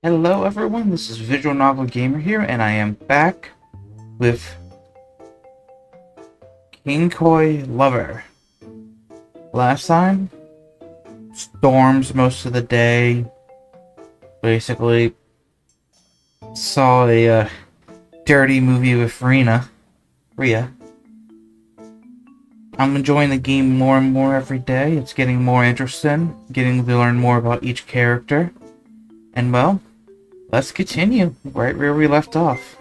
Hello everyone, this is Visual Novel Gamer here, and I am back with Kinkoi Lover. Last time, storms most of the day. Basically, saw a dirty movie with Ria. I'm enjoying the game more and more every day. It's getting more interesting, getting to learn more about each character. And well, let's continue right where we left off.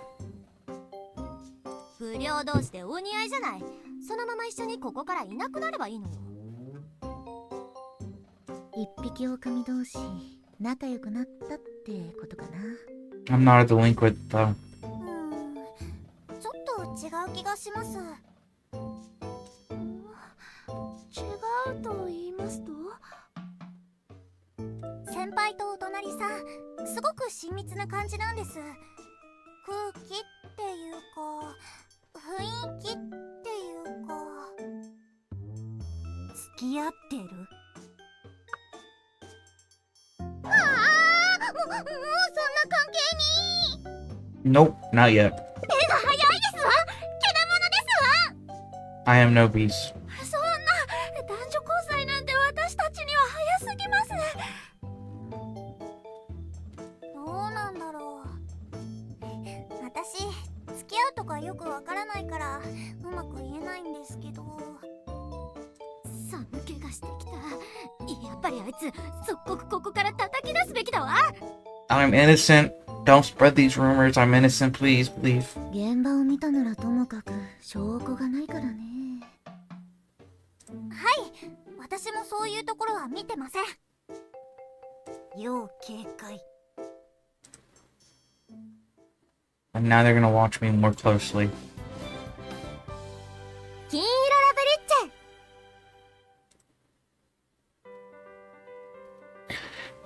I'm not a delinquent though. Nope, not yet. I am no beast. I'm innocent. Don't spread these rumors. I'm innocent, please, please. And now they're gonna watch me more closely.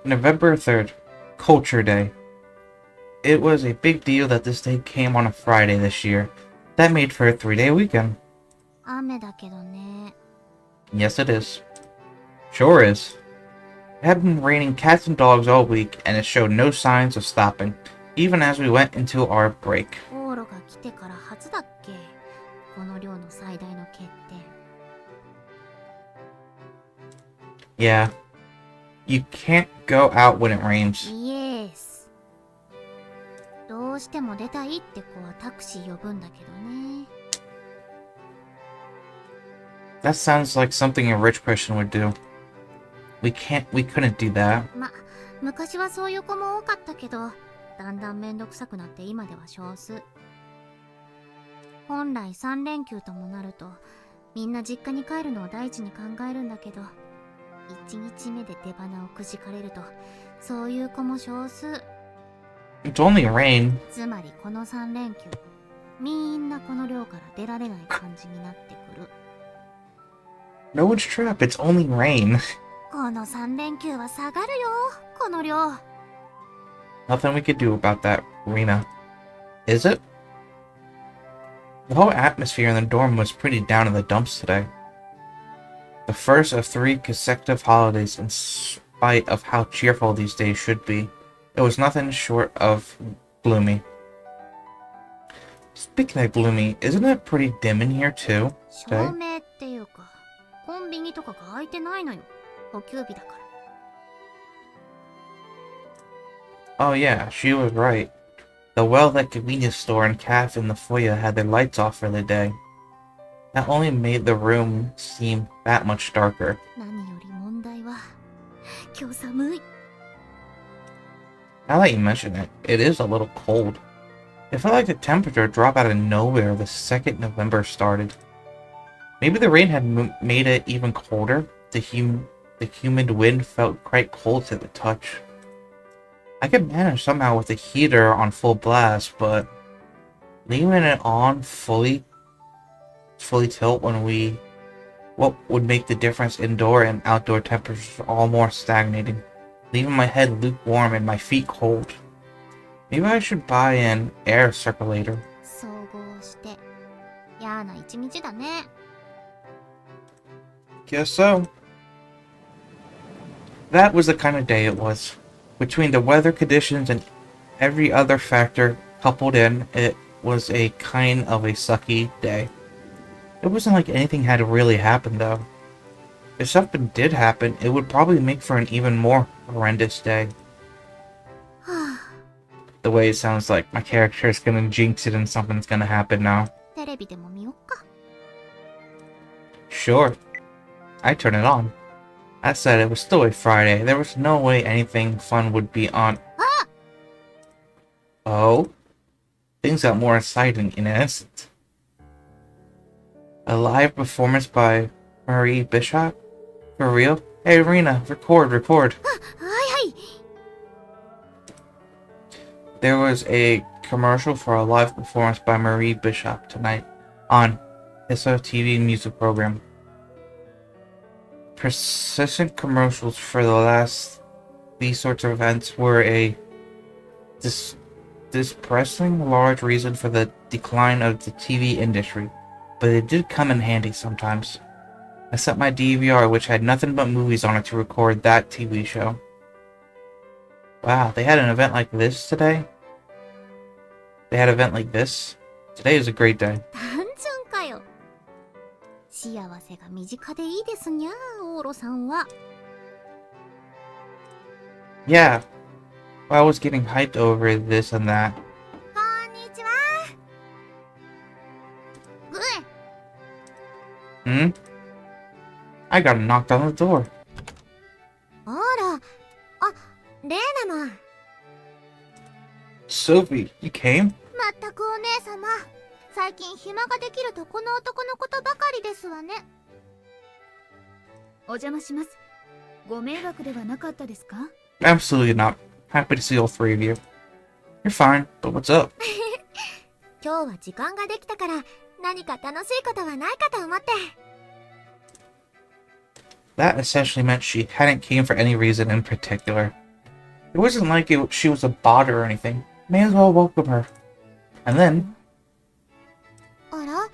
November 3rd, Culture Day. It was a big deal that this day came on a Friday this year. That made for a 3-day weekend. Yes, it is. Sure is. It had been raining cats and dogs all week, and it showed no signs of stopping, even as we went into our break. Yeah. You can't go out when it rains. That sounds like something a rich person would do. We couldn't do that. It's only rain. No one's trap, it's only rain. Nothing we could do about that, Rena. Is it? The whole atmosphere in the dorm was pretty down in the dumps today. The first of 3 consecutive holidays, in spite of how cheerful these days should be. It was nothing short of gloomy. Speaking of gloomy, isn't it pretty dim in here too today? Oh yeah, she was right. The well-lit convenience store and cafe in the foyer had their lights off for the day. That only made the room seem that much darker. Now that you mention it, it is a little cold. It felt like the temperature dropped out of nowhere the second November started. Maybe the rain had made it even colder. The humid wind felt quite cold to the touch. I could manage somehow with the heater on full blast, but leaving it on fully tilt what would make the difference indoor and outdoor temperatures all more stagnating, leaving my head lukewarm and my feet cold. Maybe I should buy an air circulator. Guess so. That was the kind of day it was. Between the weather conditions and every other factor coupled in, it was a kind of a sucky day. It wasn't like anything had really happened, though. If something did happen, it would probably make for an even more horrendous day. The way it sounds like my character is gonna jinx it and something's gonna happen now. テレビでも見よっか。 Sure. I turn it on. That said, it was still a Friday. There was no way anything fun would be on. Oh? Things got more exciting in an instant. A live performance by Marie Bishop? For real? Hey, Rena, record. はいはい。 There was a commercial for a live performance by Marie Bishop tonight on ISA TV music program. Persistent commercials for these sorts of events were a depressing large reason for the decline of the TV industry, but it did come in handy sometimes. I set my DVR, which had nothing but movies on it, to record that TV show. Wow, they had an event like this today? They had an event like this? Today is a great day. 単純かよ。幸せが身近でいいですにゃ、オーロさんは。 Yeah. I was getting hyped over this and that. こんにちは。ぐえ。 Hmm? I got knocked on the door. あら。あ、レーナも。 Sophie, you came? まったくお姉様。最近暇ができるとこの男のことばかりですわね。お邪魔します。ご迷惑ではなかったですか？ Absolutely not. Happy to see all three of you. You're fine, but what's up? 今日は時間ができたから何か楽しいことはないかと思って。 That essentially meant she hadn't came for any reason in particular. It wasn't like she was a bot or anything. May as well welcome her. And then, あら？ a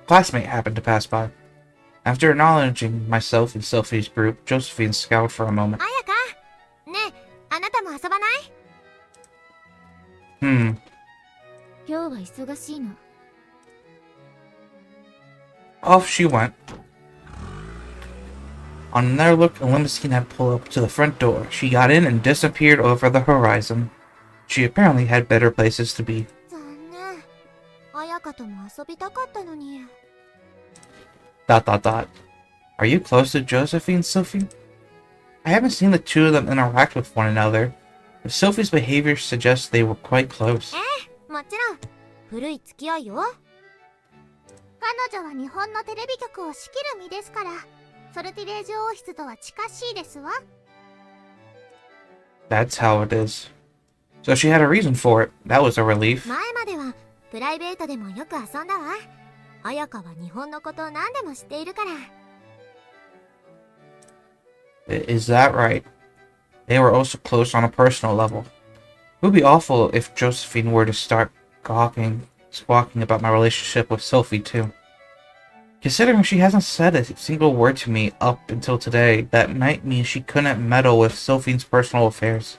classmate happened to pass by. After acknowledging myself and Sophie's group, Josephine scowled for a moment. あやか、ねえ、あなたも遊ばない？ Hmm. 今日は忙しいの。 Off she went. On another look, a limousine had pulled up to the front door. She got in and disappeared over the horizon. She apparently had better places to be. 残念。あやかとも遊びたかったのに。 Are you close to Josephine, Sophie? I haven't seen the two of them interact with one another. If Sophie's behavior suggests they were quite close. もちろん、古い付き合いよ。彼女は日本のテレビ局を仕切る身ですから、ソルティレージュ王室とは近しいですわ。 That's how it is. So she had a reason for it. That was a relief. 前まではプライベートでもよく遊んだわ。あやかは日本のことを何でも知っているから。 Is that right? They were also close on a personal level. It would be awful if Josephine were to start squawking about my relationship with Sophie, too. Considering she hasn't said a single word to me up until today, that might mean she couldn't meddle with Sophine's personal affairs.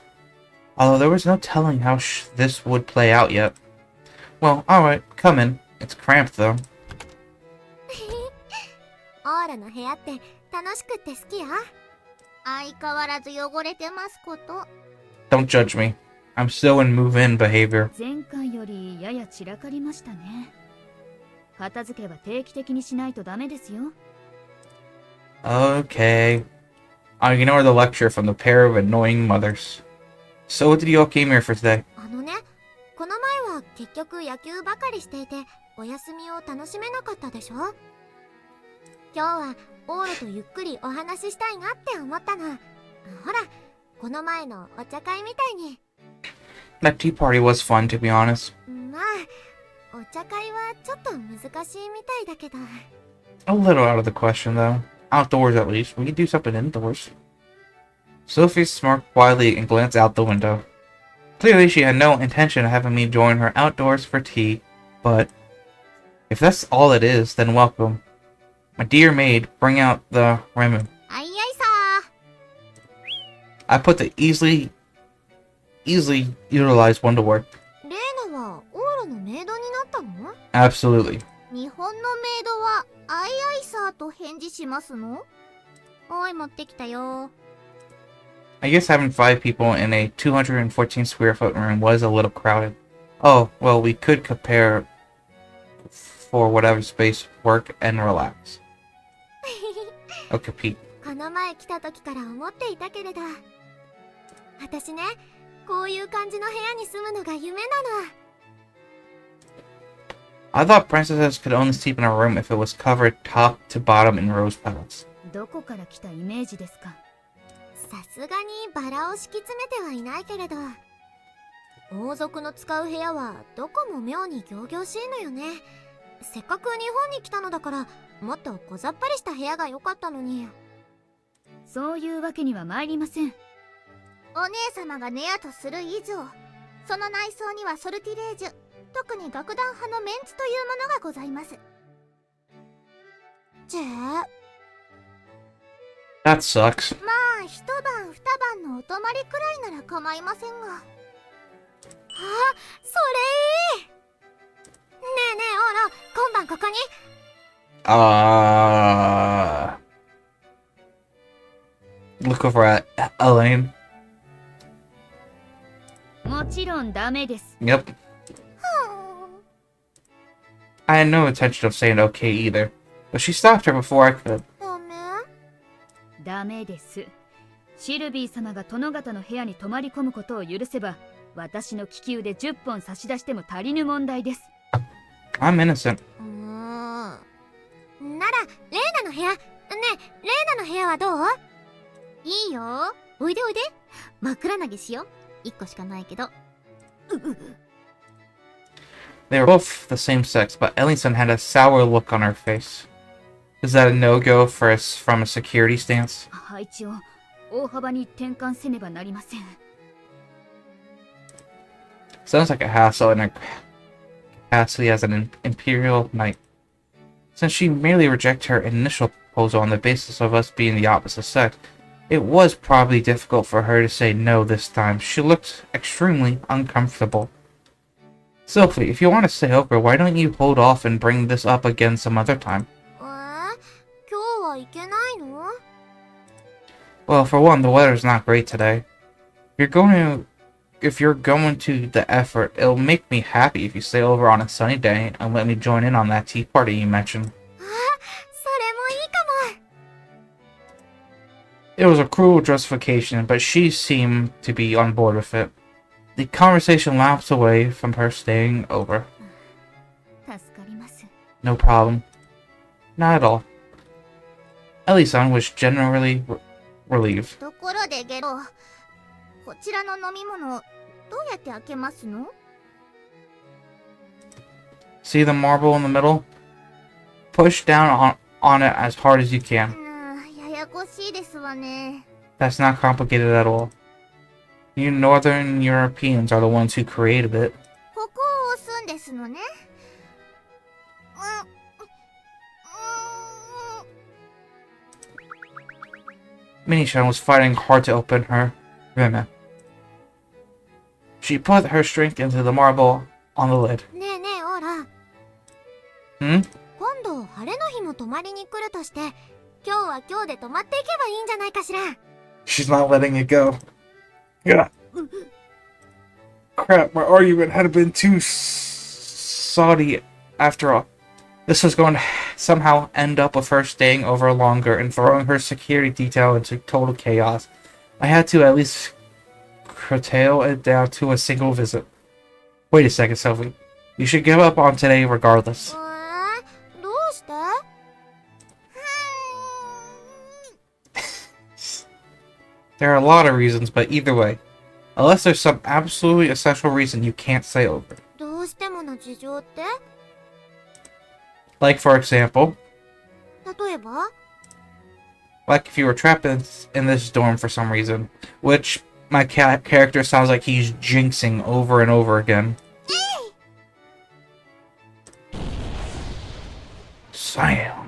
Although there was no telling how this would play out yet. Well, alright, come in. It's cramped, though. オーラの部屋って楽しくって好きや。相変わらず汚れてますこと。 Don't judge me. I'm still in move-in behavior. 前回よりやや散らかりましたね。片付けは定期的にしないとダメですよ。 Okay. I'll ignore the lecture from the pair of annoying mothers. So what did you all came here for today? あのね、この前は結局野球ばかりしていてお休みを楽しめなかったでしょ。今日はオーロとゆっくりお話ししたいなって思ったの。ほら、この前のお茶会みたいに。 That tea party was fun, to be honest. まあ、お茶会はちょっと難しいみたいだけど。 A little out of the question, though. Outdoors, at least. We could do something indoors. Sophie smirked quietly and glanced out the window. Clearly, she had no intention of having me join her outdoors for tea, but if that's all it is, then welcome. My dear maid, bring out the ramen. あいや、I put the easily utilized one to work. レーナはオーロのメイドになったの？ Absolutely. 日本のメイドはアイアイサーと返事しますの？おい、持ってきたよ。I guess having 5 people in a 214 square foot room was a little crowded. Oh, well, we could compare for whatever space, work, and relax. Oh, compete. この前来た時から思っていたけれど、私ね、こういう感じの部屋に住むのが夢なの。I thought princesses could only sleep in a room if it was covered top to bottom in rose petals. どこから来たイメージですか？さすがにバラを敷き詰めてはいないけれど、王族の使う部屋はどこも妙に仰々しいのよね。せっかく日本に来たのだから、もっと小ざっぱりした部屋が良かったのに。そういうわけには参りません。お姉様が寝やとする以上、その内装にはソルティレージュ、特に楽団派のメンツというものがございます。That sucks. まあ一晩二晩のお泊まりくらいなら構いませんが。あ、それいい。ねえねえオーロ、今晩ここに。Look over at Elaine. もちろんダメです。Yep. I had no intention of saying okay either, but she stopped her before I could. ダメ？ダメです。シルビー様が殿方の部屋に泊まり込むことを許せば、私の利き腕10本差し出しても足りぬ問題です。I'm innocent. なら、レーナの部屋。ねえ、レーナの部屋はどう？いいよ。おいでおいで。枕投げしよう。1個しかないけど。They were both the same sex, but Ellingson had a sour look on her face. Is that a no-go for us from a security stance? 配置を大幅に転換せねばなりません。Sounds like a hassle in her capacity as an imperial knight. Since she merely rejected her initial proposal on the basis of us being the opposite sex, it was probably difficult for her to say no this time. She looked extremely uncomfortable. Sophie, if you want to stay over, why don't you hold off and bring this up again some other time? 今日は行けないの？ Well, for one, the weather's not great today. If you're going to the effort, it'll make me happy if you stay over on a sunny day and let me join in on that tea party you mentioned. それもいいかも。It was a cruel justification, but she seemed to be on board with it. The conversation lapsed away from her staying over. 助かります。 No problem. Not at all. Ellie-san was generally relieved. ところでゲロ、こちらの飲み物、どうやって開けますの？ See the marble in the middle? Push down on it as hard as you can. ややこしいですわね。 That's not complicated at all. You Northern Europeans are the ones who created it. ここを押すんですのね。Mini-chan was fighting hard to open her rimmer. She put her strength into the marble on the lid. ねえねえオーラ。Hmm? 今度晴れの日も泊まりに来るとして、今日は今日で泊まっていけばいいんじゃないかしら。 She's not letting it go. Yeah. Crap, my argument had been too soddy after all. This was going to somehow end up with her staying over longer and throwing her security detail into total chaos. I had to at least curtail it down to a single visit. Wait a second, Sophie. You should give up on today regardless. どうして？ There are a lot of reasons, but either way. Unless there's some absolutely essential reason you can't stay over. どうしてもの事情って？ Like, for example, 例えば？ like if you were trapped in this dorm for some reason, which my character sounds like he's jinxing over and over again. Sam.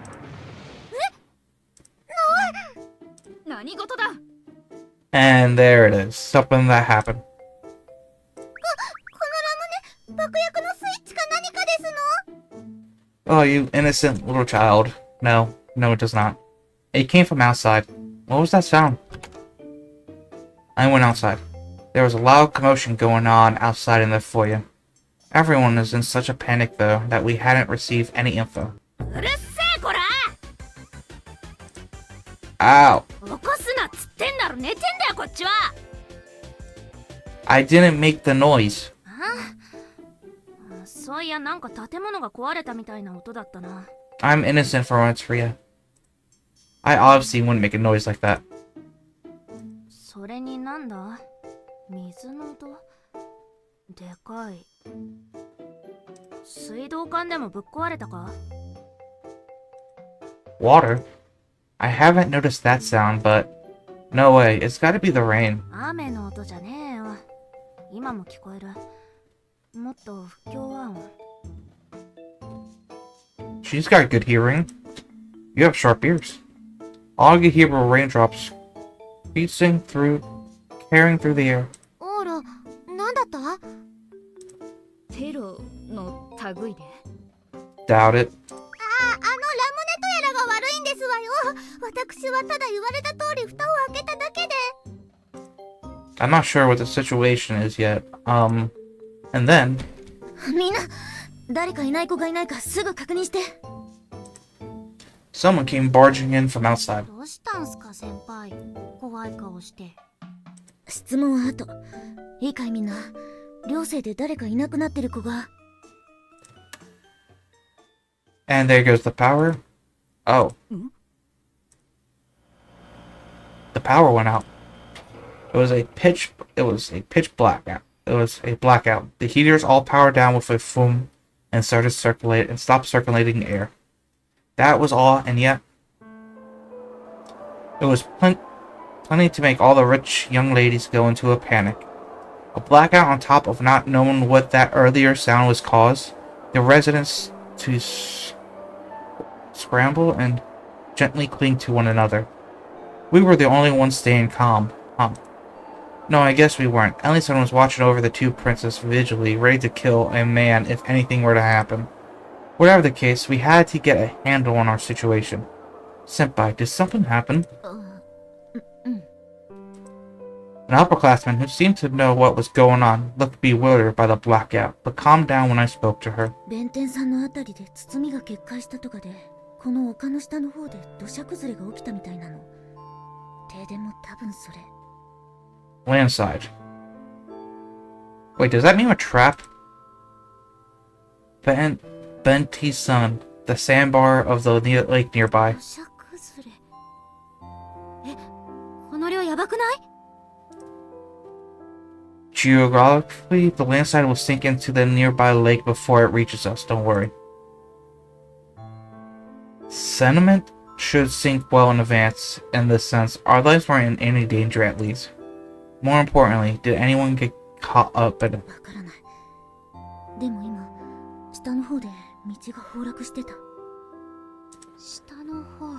何事だ？ And there it is. Something that happened. このラムネ、爆薬のスイッチか何かですの？ Oh, you innocent little child. No, no, it does not. It came from outside. What was that sound? I went outside. There was a loud commotion going on outside in the foyer. Everyone was in such a panic, though, that we hadn't received any info. うるせえこら Ow! 起こすなっつってんだろ寝てんだよこっちは I didn't make the noise. そういやなんか建物が壊れたみたいな音だったな I'm innocent for once, Rhea. I obviously wouldn't make a noise like that. それになんだ水の音でかい水道管でもぶっ壊れたか Water? I haven't noticed that sound, but no way, it's gotta be the rain. 雨の音じゃねえよ今も聞こえるもっと不協和音 She's got good hearing. You have sharp ears. All you hear were raindrops beating through, carrying through the air. オーラ、なんだった？テロの類で Doubt it. ラムネとやらが悪いんですわよ。私はただ言われた通り蓋を開けただけで。 I'm not sure what the situation is yet. And then みんな、誰かいない子がいないかすぐ確認して。 someone came barging in from outside. どうしたんすか先輩。怖い顔して。質問は後。いいかいみんな。寮生で誰かいなくなってる子が。 And there goes the power. Oh. The power went out. It was a pitch blackout. It was a blackout. The heaters all powered down with a foam and stopped circulating air. That was all, and yet it was plenty to make all the rich young ladies go into a panic. A blackout on top of not knowing what that earlier sound was caused. The residents to scramble and gently cling to one another. We were the only ones staying calm. No, I guess we weren't. At least someone was watching over the two princes vigilantly, ready to kill a man if anything were to happen. Whatever the case, we had to get a handle on our situation. Senpai, did something happen? An upperclassman who seemed to know what was going on looked bewildered by the blackout, but calmed down when I spoke to her. 弁天さんのあたりで包みが決壊したとかで、この丘の下の方で土砂崩れが起きたみたいなの。停電も多分それ。 Landside. Wait, does that mean a trap? Benti's son, the sandbar of the lake nearby. 土砂崩れ。え、この量やばくない？ Geographically, the landslide will sink into the nearby lake before it reaches us, don't worry. Sediment should sink well in advance. In this sense, our lives weren't in any danger at least. More importantly, did anyone get caught up in it? わからない。でも今、下の方で道が崩落してた。下の方。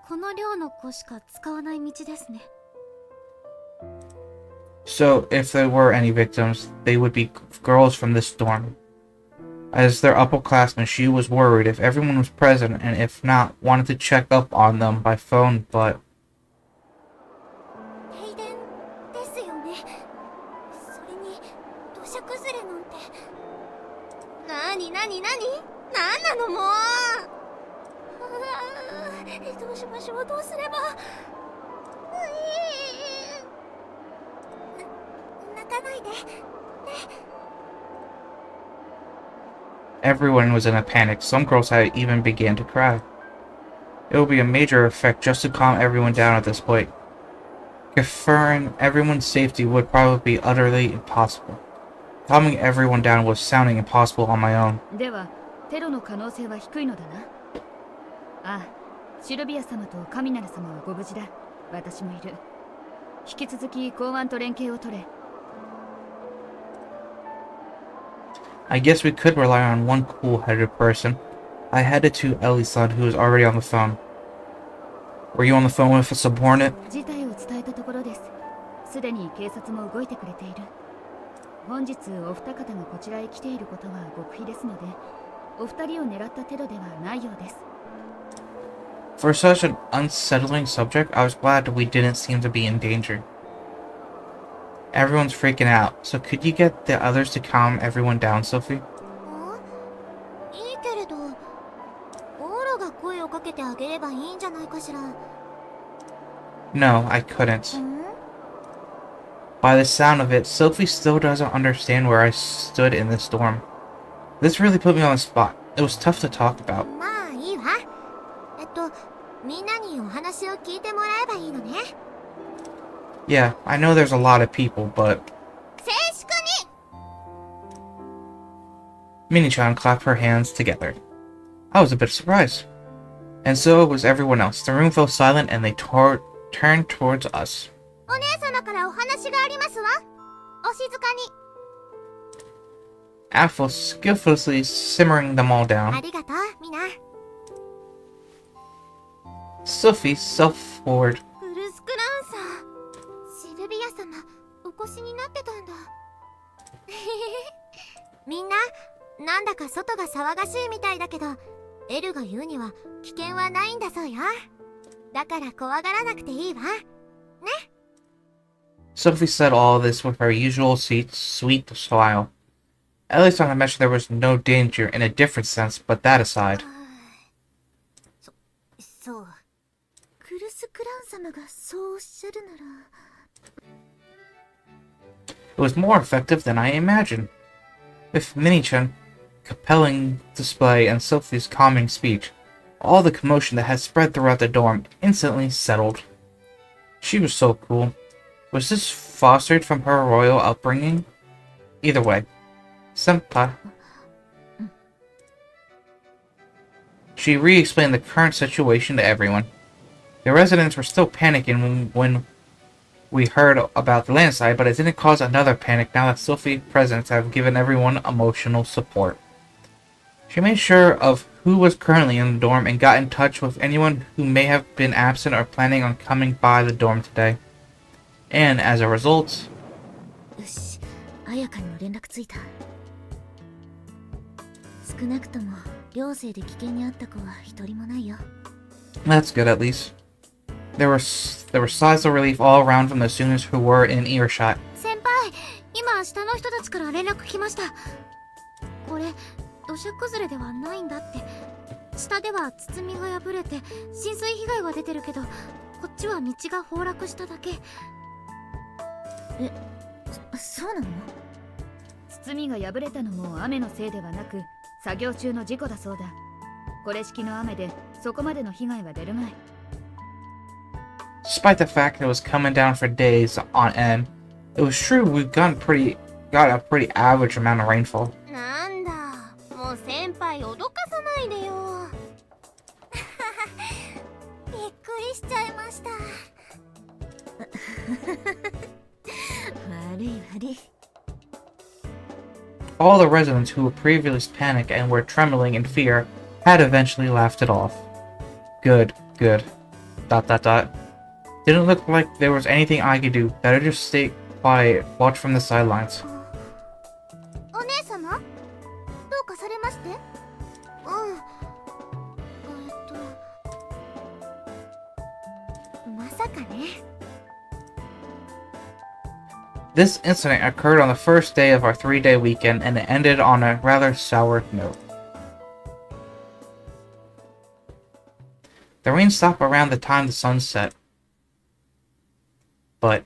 この量の子しか使わない道ですね。 So, if there were any victims, they would be girls from this storm. As their upperclassmen, she was worried if everyone was present, and if not, wanted to check up on them by phone, but... 停電ですよね。それに土砂崩れなんて。なになんなのもう。どうしましょう、どうすれば。泣かないで。ね。 Everyone was in a panic. Some girls had even began to cry. It would be a major effect just to calm everyone down at this point. Conferring everyone's safety would probably be utterly impossible. Calming everyone down was sounding impossible on my own. ではテロの可能性は低いのだなああシルビア様とカミナル様はご無事だ私もいる引き続き公安と連携を取れ I guess we could rely on one cool-headed person. I headed to Ellie's son, who was already on the phone. Were you on the phone with a subordinate? 事態を伝えたしたところです。すでに警察も動いてくれている。本日お二方がこちらへ来ていることは極秘ですので、お二人を狙ったテロではないようです。For such an unsettling subject, I was glad we didn't seem to be in danger. Everyone's freaking out, so could you get the others to calm everyone down, Sophie? いいけれど、オーロが声をかけてあげればいいんじゃないかしら。No, I couldn't. By the sound of it, Sophie still doesn't understand where I stood in the storm. This really put me on the spot. It was tough to talk about. まあいいわ。みんなにお話を聞いてもらえばいいのね。Yeah, I know there's a lot of people, but... 静粛に。 Mini-chan clapped her hands together. I was a bit surprised. And so was everyone else. The room fell silent and they turned towards us. お姉様からお話がありますわ。お静かに。Apple skillfully simmering them all あ down. りがとう、みな。Sophie self-forward. ブルスクラウンさん。シルビア様、お越しになってたんだ。みんな、なんだか外が騒がしいみたいだけど、エルが言うには危険はないんだそうよ。だから怖がらなくていいわ。ね。Sophie said all this with her usual sweet smile. At least I mentioned there was no danger in a different sense, but that aside. そう。クルス・クラウン様がそうおっしゃるなら。It was more effective than I imagined. With Mini-chan compelling display and Sophie's calming speech, all the commotion that had spread throughout the dorm instantly settled. She was so cool. Was this fostered from her royal upbringing? Either way, Senpai. She re-explained the current situation to everyone. The residents were still panicking when we heard about the landslide, but it didn't cause another panic now that Sophie's presence have given everyone emotional support. She made sure of who was currently in the dorm and got in touch with anyone who may have been absent or planning on coming by the dorm today. And as a result... よし、彩香にも連絡ついた。少なくとも寮生で危険にあった子は一人もないよ。That's good at least. There were sighs of relief all around from the students who were in earshot. 先輩、今下の人たちから連絡来ました。これ、土砂崩れではないんだって。下では包みが破れて浸水被害は出てるけど、こっちは道が崩落しただけ。そうなの？包みが破れたのも雨のせいではなく、作業中の事故だそうだ。これ式の雨でそこまでの被害は出るまい。Despite the fact it was coming down for days on end, it was true we got a pretty average amount of rainfall. なんだ、もう先輩脅かさないでよ。びっくりしちゃいました。悪い悪い。All the residents who had previously panicked and were trembling in fear had eventually laughed it off. Good, good. ... Didn't look like there was anything I could do. Better just stay quiet, watch from the sidelines. お姉様？どうかされまして？まさかね。This incident occurred on the first day of our 3-day weekend and it ended on a rather sour note. The rain stopped around the time the sun set. But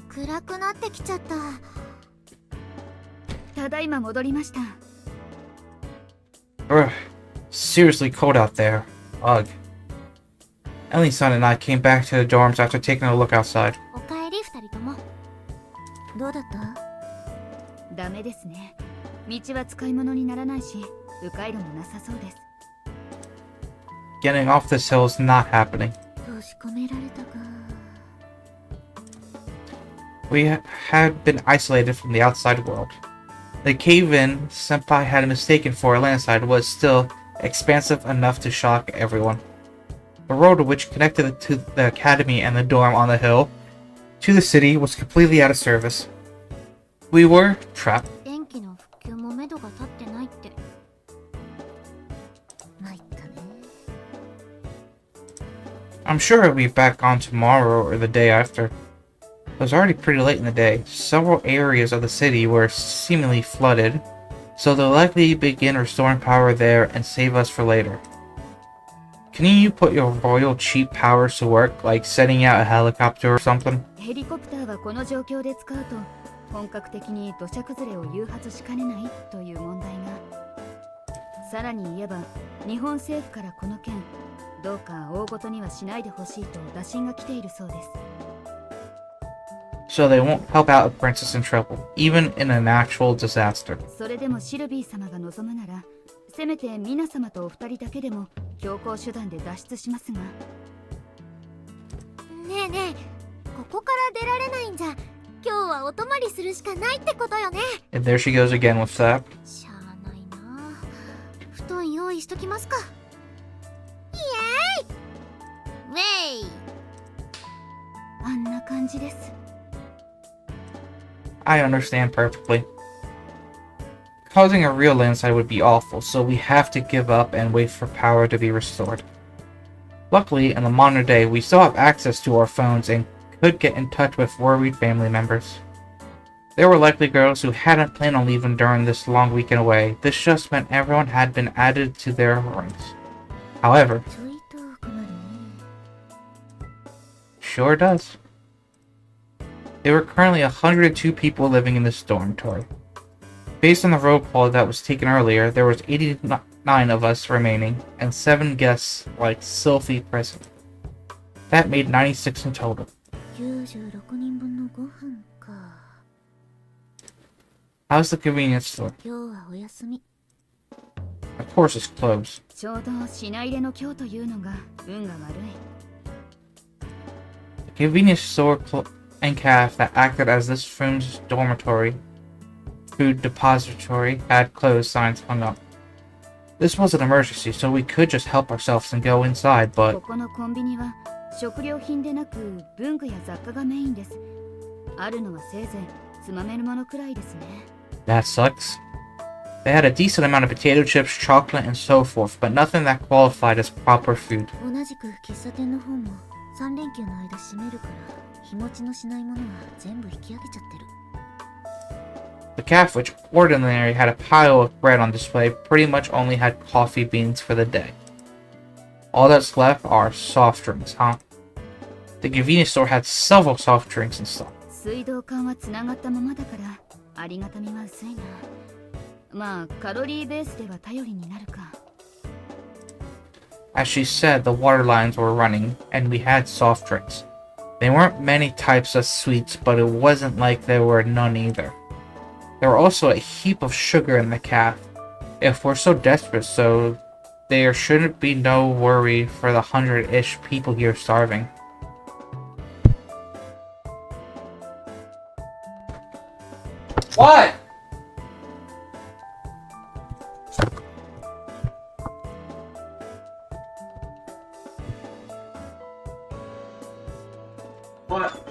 暗くなってきちゃった。ただいま戻りました。seriously cold out there. Ugh. Ellie-san and I came back to the dorms after taking a look outside. おかえり二人とも。どうだった？ダメですね。道は使い物にならないし、迂回路もなさそうです。Getting off this hill is not happening. 閉じ込められたか。We had been isolated from the outside world. The cave-in Senpai had mistaken for a landslide was still expansive enough to shock everyone. The road which connected to the academy and the dorm on the hill to the city was completely out of service. We were trapped. 電気の復旧も目処が立ってないって。参ったね。I'm sure it'll be back on tomorrow or the day after. It was already pretty late in the day. Several areas of the city were seemingly flooded, so they'll likely begin restoring power there and save us for later. Can you put your royal cheap powers to work, like setting out a helicopter or something? ヘリコプターはこの状況で使うと本格的に土砂崩れを誘発しかねないという問題が。さらに言えば日本政府からこの件どうか大ごとにはしないでほしいと打診が来ているそうです。So they won't help out a princess in trouble, even in an actual disaster. それでもシルビー様が望むならせめて皆様とお二人だけでも強行手段で脱出しますが。ねえねえ、ここから出られないんじゃ今日はお泊まりするしかないってことよね。 And there she goes again with that. しゃあないな。布団用意しときますか。イエーイウェイ。あんな感じです。I understand perfectly. Causing a real landslide would be awful, so we have to give up and wait for power to be restored. Luckily, in the modern day, we still have access to our phones and could get in touch with worried family members. There were likely girls who hadn't planned on leaving during this long weekend away. This just meant everyone had been added to their ranks. However, ちょい遠くなるね。 sure does. There were currently 102 people living in this dormitory. Based on the roll call that was taken earlier, there was 89 of us remaining, and 7 guests like Sylphie present. That made 96 in total. 96人分のご飯か。 How's the convenience store? 今日はお休み。 Of course it's closed. ちょうど品入れの今日というのが運が悪い。 The convenience store and cafe that acted as this room's dormitory food depository had closed signs hung up. This was an emergency, so we could just help ourselves and go inside, こ but このコンビニは食料品でなく文具や雑貨がメインです。あるのはせいぜいつまめるものくらいですね。 that sucks. They had a decent amount of potato chips, chocolate, and so forth, but nothing that qualified as proper food. 同じく喫茶店の方も3連休の間閉めるから日持ちのしないものは全部引き上げちゃってる。 The cafe, which ordinarily had a pile of bread on display, pretty much only had coffee beans for the day. All that's left are soft drinks, huh? The convenience store had several soft drinks in stock. 水道管はつながったままだからありがたみは薄いな。まあカロリーベースでは頼りになるか。 As she said, the water lines were running, and we had soft drinks. There weren't many types of sweets, but it wasn't like there were none either. There were also a heap of sugar in the cafe. If we're so desperate, so there shouldn't be no worry for the 100-ish people here starving. What? What?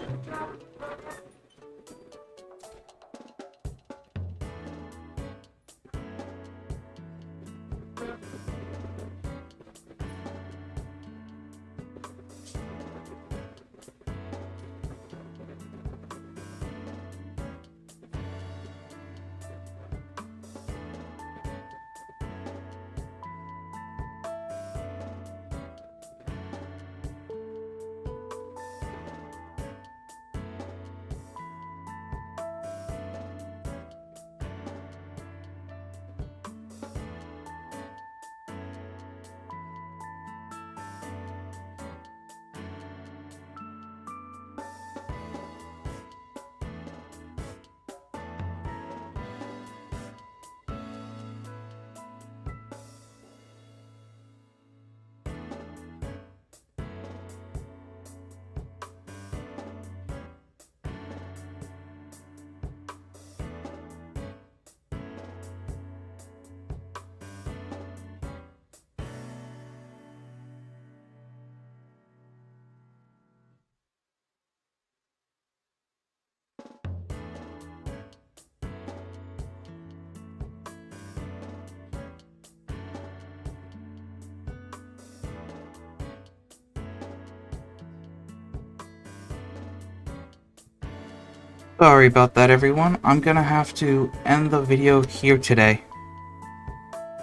Sorry about that, everyone. I'm gonna have to end the video here today.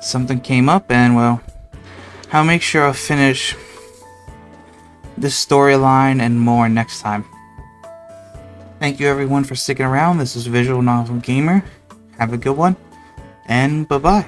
Something came up, and well, I'll make sure I'll finish this storyline and more next time. Thank you, everyone, for sticking around. This is Visual Novel Gamer. Have a good one, and bye-bye.